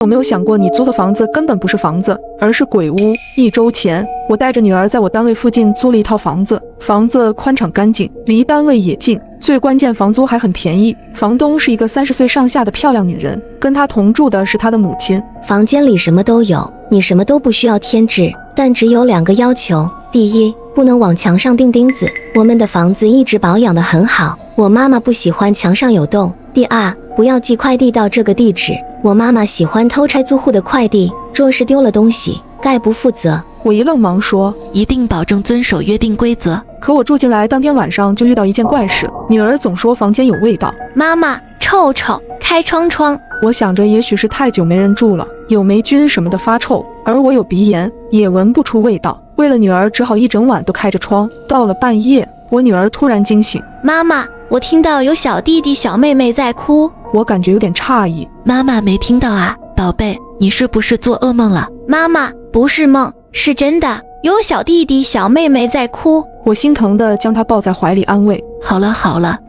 有没有想过，你租的房子根本不是房子，而是鬼屋？1周前，我带着女儿在我单位附近租了一套房子，房子宽敞干净，离单位也近，最关键房租还很便宜。房东是一个30岁上下的漂亮女人，跟她同住的是她的母亲。房间里什么都有，你什么都不需要添置，但只有2个要求：第一，不能往墙上钉钉子，我们的房子一直保养得很好，我妈妈不喜欢墙上有洞；第二，不要寄快递到这个地址，我妈妈喜欢偷拆租户的快递，若是丢了东西，概不负责。我一愣，忙说一定保证遵守约定规则。可我住进来当天晚上就遇到一件怪事，女儿总说房间有味道，妈妈，臭臭，开窗。我想着也许是太久没人住了，有霉菌什么的发臭，而我有鼻炎，也闻不出味道。为了女儿，只好一整晚都开着窗。到了半夜，我女儿突然惊醒，妈妈，我听到有小弟弟小妹妹在哭。我感觉有点诧异，妈妈没听到啊，宝贝，你是不是做噩梦了？妈妈，不是梦，是真的，有小弟弟小妹妹在哭。我心疼地将她抱在怀里安慰。好了，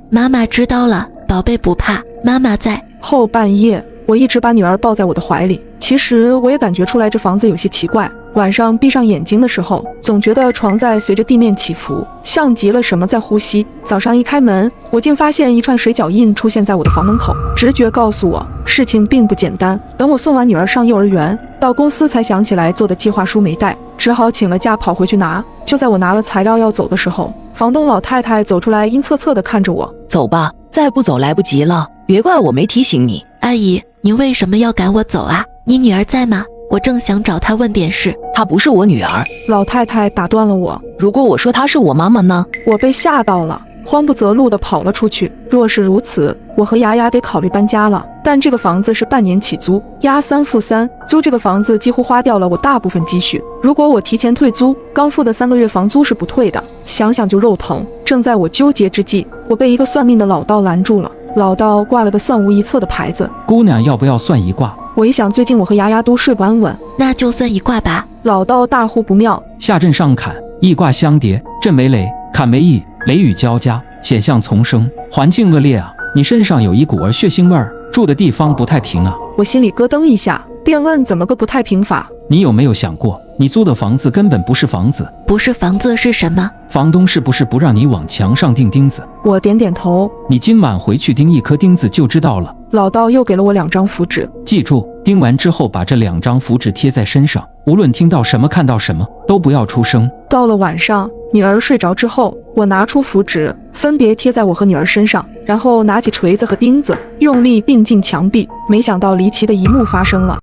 妈妈知道了，宝贝不怕，妈妈在。后半夜，我一直把女儿抱在我的怀里。其实我也感觉出来这房子有些奇怪，晚上闭上眼睛的时候，总觉得床在随着地面起伏，像极了什么在呼吸。早上一开门，我竟发现一串水脚印出现在我的房门口。直觉告诉我，事情并不简单。等我送完女儿上幼儿园，到公司才想起来做的计划书没带，只好请了假跑回去拿。就在我拿了材料要走的时候，房东老太太走出来，阴恻恻地看着我。走吧，再不走来不及了，别怪我没提醒你。阿姨，您为什么要赶我走啊？你女儿在吗？我正想找她问点事。她不是我女儿。老太太打断了我。如果我说她是我妈妈呢？我被吓到了，慌不择路地跑了出去。若是如此，我和牙牙得考虑搬家了。但这个房子是半年起租，押3付3，租这个房子几乎花掉了我大部分积蓄。如果我提前退租，刚付的3个月房租是不退的，想想就肉疼。正在我纠结之际，我被一个算命的老道拦住了。老道挂了个算无一策的牌子。姑娘要不要算一卦？我一想，最近我和牙牙都睡不安稳，那就算一卦吧。老道大呼不妙。下震上坎，易卦相叠，震为雷，坎为易，雷雨交加，险象丛生，环境恶劣啊！你身上有一股儿血腥味儿，住的地方不太平啊！我心里咯噔一下，便问怎么个不太平法？你有没有想过，你租的房子根本不是房子？不是房子是什么？房东是不是不让你往墙上钉钉子？我点点头。你今晚回去钉1颗钉子就知道了。老道又给了我2张符纸，记住，钉完之后把这2张符纸贴在身上，无论听到什么看到什么，都不要出声。到了晚上，女儿睡着之后，我拿出符纸，分别贴在我和女儿身上，然后拿起锤子和钉子，用力钉进墙壁。没想到离奇的一幕发生了。